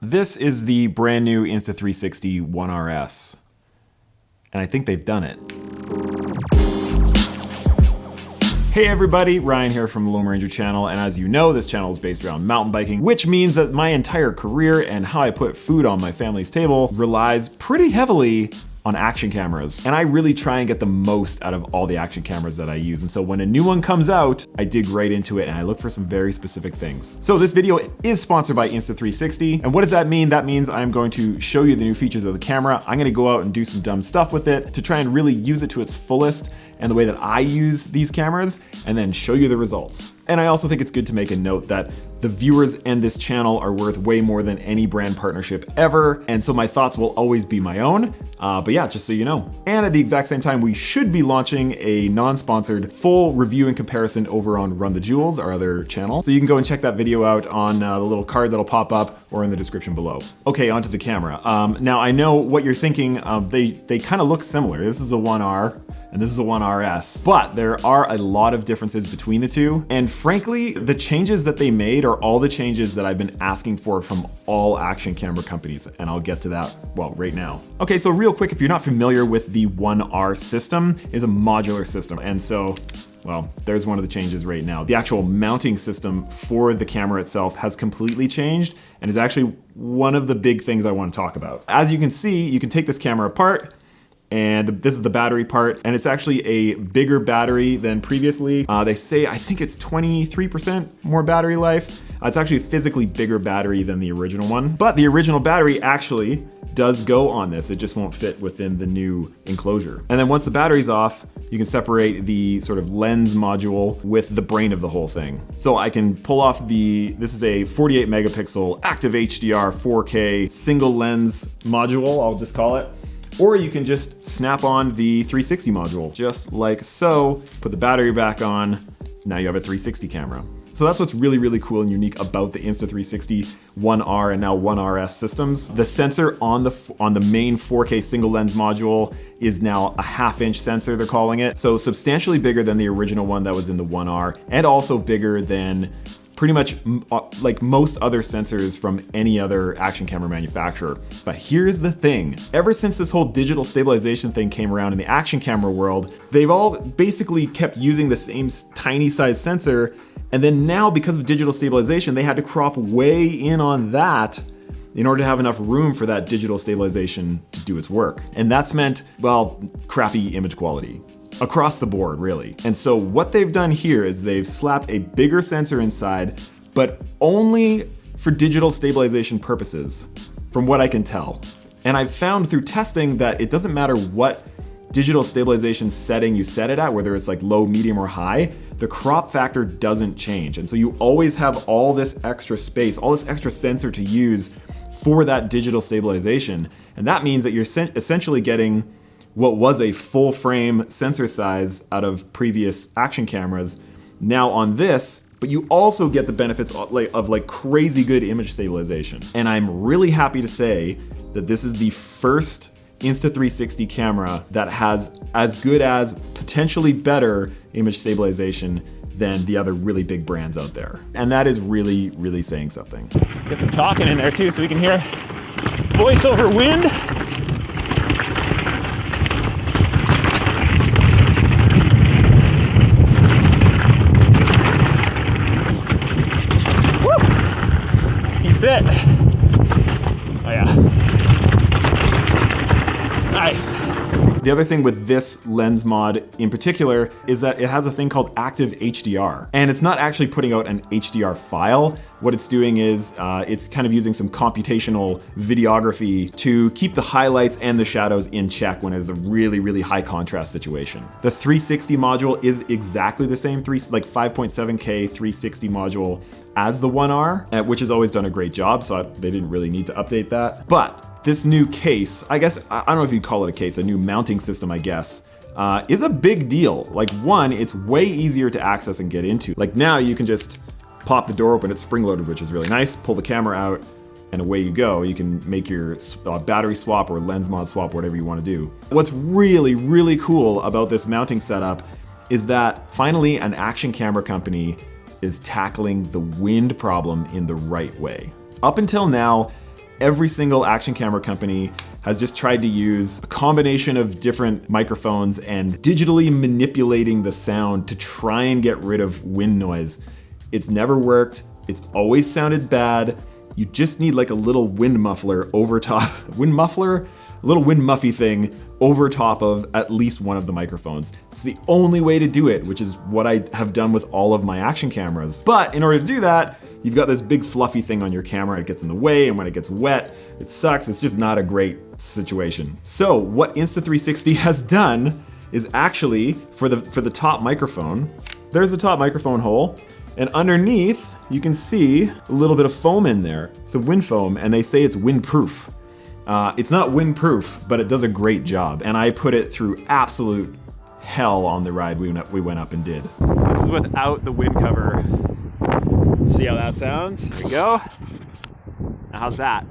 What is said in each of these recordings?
This is the brand new Insta360 1RS, and I think they've done it. Hey everybody, Ryan here from the Loam Ranger channel, and as you know, this channel is based around mountain biking, which means that my entire career and how I put food on my family's table relies pretty heavily on action cameras. And I really try and get the most out of all the action cameras that I use. And so when a new one comes out, I dig right into it and I look for some very specific things. So this video is sponsored by Insta360. And what does that mean? That means I'm going to show you the new features of the camera. I'm gonna go out and do some dumb stuff with it to try and really use it to its fullest and the way that I use these cameras, and then show you the results. And I also think it's good to make a note that the viewers and this channel are worth way more than any brand partnership ever, and so my thoughts will always be my own, but yeah, just so you know. And at the exact same time, we should be launching a non-sponsored full review and comparison over on Run the Jewels, our other channel. So you can go and check that video out on the little card that'll pop up or in the description below. Okay, onto the camera. Now I know what you're thinking, they kind of look similar. This is a 1R, and this is a 1RS, but there are a lot of differences between the two. And frankly, the changes that they made are all the changes that I've been asking for from all action camera companies. And I'll get to that, well, right now. Okay, so real quick, if you're not familiar with the 1R system, it's a modular system. And so, well, there's one of the changes right now. The actual mounting system for the camera itself has completely changed and is actually one of the big things I want to talk about. As you can see, you can take this camera apart, and this is the battery part, and it's actually a bigger battery than previously. They say, I think it's 23% more battery life. It's actually a physically bigger battery than the original one, but the original battery actually does go on this. It just won't fit within the new enclosure. And then once the battery's off, you can separate the sort of lens module with the brain of the whole thing. So I can pull off this is a 48 megapixel active HDR 4K single lens module, I'll just call it. Or you can just snap on the 360 module, just like so, put the battery back on, now you have a 360 camera. So that's what's really, really cool and unique about the Insta360 1R and now 1RS systems. The sensor on the main 4K single lens module is now a 1/2 inch sensor, they're calling it. So substantially bigger than the original one that was in the 1R, and also bigger than pretty much like most other sensors from any other action camera manufacturer. But here's the thing, ever since this whole digital stabilization thing came around in the action camera world, they've all basically kept using the same tiny size sensor, and then now because of digital stabilization, they had to crop way in on that in order to have enough room for that digital stabilization to do its work. And that's meant, well, crappy image quality. Across the board, really. And so what they've done here is they've slapped a bigger sensor inside, but only for digital stabilization purposes, from what I can tell. And I've found through testing that it doesn't matter what digital stabilization setting you set it at, whether it's like low, medium, or high, the crop factor doesn't change. And so you always have all this extra space, all this extra sensor to use for that digital stabilization. And that means that you're essentially getting what was a full frame sensor size out of previous action cameras now on this, but you also get the benefits of crazy good image stabilization. And I'm really happy to say that this is the first Insta360 camera that has as good as, potentially better, image stabilization than the other really big brands out there. And that is really, really saying something. Get some talking in there too so we can hear voice over wind. Fit. Oh yeah. Nice. The other thing with this lens mod in particular is that it has a thing called active HDR. And it's not actually putting out an HDR file. What it's doing is it's kind of using some computational videography to keep the highlights and the shadows in check when it's a really, really high contrast situation. The 360 module is exactly the same, like 5.7K 360 module as the 1R, which has always done a great job, so they didn't really need to update that. But this new case, I guess, I don't know if you'd call it a case, a new mounting system, I guess, is a big deal. Like, one, it's way easier to access and get into. Like now you can just pop the door open, it's spring loaded, which is really nice, pull the camera out, and away you go. You can make your battery swap or lens mod swap, whatever you want to do. What's really, really cool about this mounting setup is that finally an action camera company is tackling the wind problem in the right way. Up until now, every single action camera company has just tried to use a combination of different microphones and digitally manipulating the sound to try and get rid of wind noise. It's never worked. It's always sounded bad. You just need like a little wind muffler over top, a little wind muffy thing over top of at least one of the microphones. It's the only way to do it, which is what I have done with all of my action cameras. But in order to do that, you've got this big fluffy thing on your camera, it gets in the way, and when it gets wet, it sucks. It's just not a great situation. So what Insta360 has done is actually, for the top microphone, there's the top microphone hole, and underneath, you can see a little bit of foam in there, some wind foam, and they say it's windproof. It's not windproof, but it does a great job, and I put it through absolute hell on the ride we went up and did. This is without the wind cover. See how that sounds? There we go. How's that?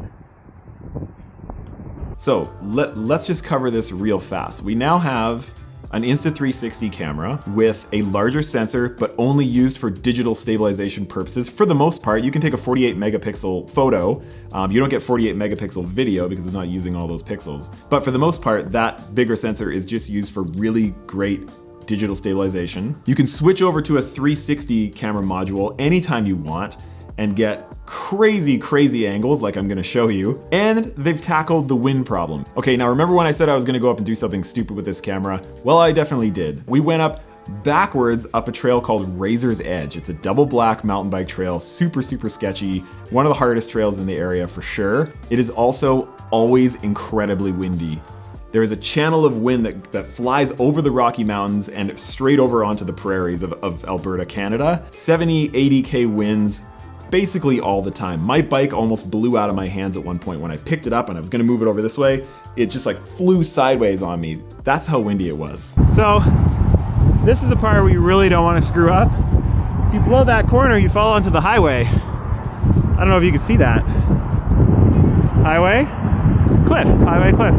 So let's just cover this real fast. We now have an Insta360 camera with a larger sensor, but only used for digital stabilization purposes. For the most part, you can take a 48 megapixel photo. You don't get 48 megapixel video because it's not using all those pixels. But for the most part, that bigger sensor is just used for really great digital stabilization. You can switch over to a 360 camera module anytime you want and get crazy angles like I'm gonna show you. And they've tackled the wind problem. Okay, now remember when I said I was gonna go up and do something stupid with this camera? Well, I definitely did. We went up backwards up a trail called Razor's Edge. It's a double black mountain bike trail, super sketchy. One of the hardest trails in the area for sure. It is also always incredibly windy. There is a channel of wind that flies over the Rocky Mountains and straight over onto the prairies of Alberta, Canada. 70, 80K winds, basically all the time. My bike almost blew out of my hands at one point when I picked it up and I was gonna move it over this way. It just like flew sideways on me. That's how windy it was. So this is a part where you really don't want to screw up. If you blow that corner, you fall onto the highway. I don't know if you can see that. Highway, cliff, highway, cliff.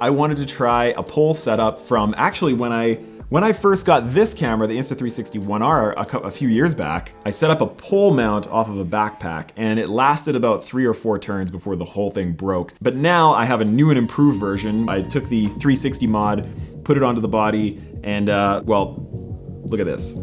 I wanted to try a pole setup from actually when I first got this camera, the Insta360 1R, a few years back. I set up a pole mount off of a backpack and it lasted about 3 or 4 turns before the whole thing broke. But now I have a new and improved version. I took the 360 mod, put it onto the body, and well, look at this.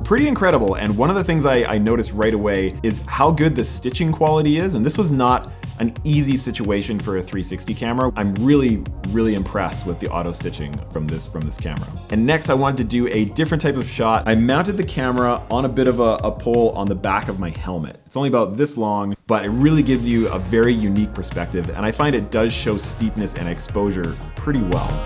Pretty incredible, and one of the things I noticed right away is how good the stitching quality is, and this was not an easy situation for a 360 camera. I'm really impressed with the auto stitching from this camera. And next I wanted to do a different type of shot. I mounted the camera on a bit of a pole on the back of my helmet. It's only about this long, but it really gives you a very unique perspective, and I find it does show steepness and exposure pretty well.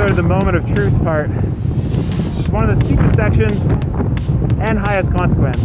The moment of truth part. It's one of the steepest sections and highest consequence.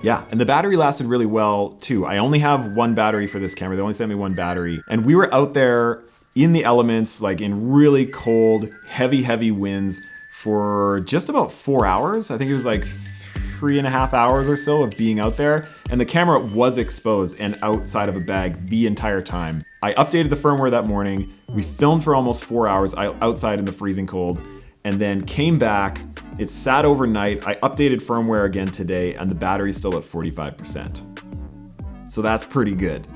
Yeah, and the battery lasted really well too. I only have one battery for this camera. They only sent me one battery. And we were out there in the elements, like in really cold, heavy winds for just about 4 hours. I think it was like 3.5 hours or so of being out there. and the camera was exposed and outside of a bag the entire time. I updated the firmware that morning. We filmed for almost 4 hours outside in the freezing cold, and then came back. It sat overnight. I updated firmware again today, and the battery's still at 45%. So that's pretty good.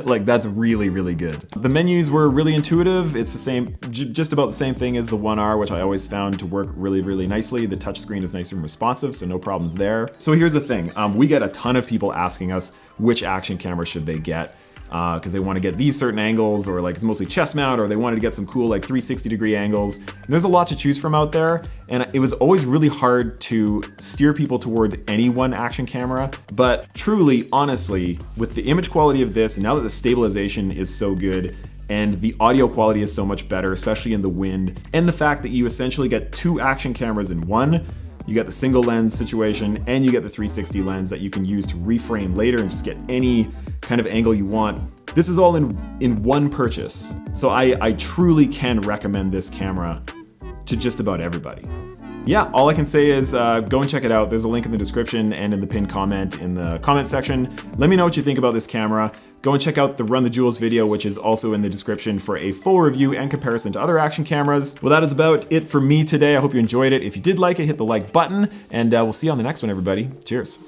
Like, that's really, really good. The menus were really intuitive. It's the same, just about the same thing as the 1R, which I always found to work really, really nicely. The touchscreen is nice and responsive, so no problems there. So here's the thing. We get a ton of people asking us which action camera should they get, because they want to get these certain angles, or like it's mostly chest mount, or they wanted to get some cool like 360-degree angles. And there's a lot to choose from out there, and it was always really hard to steer people toward any one action camera. But truly, honestly, with the image quality of this, and now that the stabilization is so good, and the audio quality is so much better, especially in the wind, and the fact that you essentially get 2 action cameras in one, you get the single lens situation, and you get the 360 lens that you can use to reframe later and just get any kind of angle you want. This is all in one purchase. So I truly can recommend this camera to just about everybody. Yeah, all I can say is go and check it out. There's a link in the description and in the pinned comment in the comment section. Let me know what you think about this camera. Go and check out the Run the Jewels video, which is also in the description for a full review and comparison to other action cameras. Well, that is about it for me today. I hope you enjoyed it. If you did like it, hit the like button, and we'll see you on the next one, everybody. Cheers.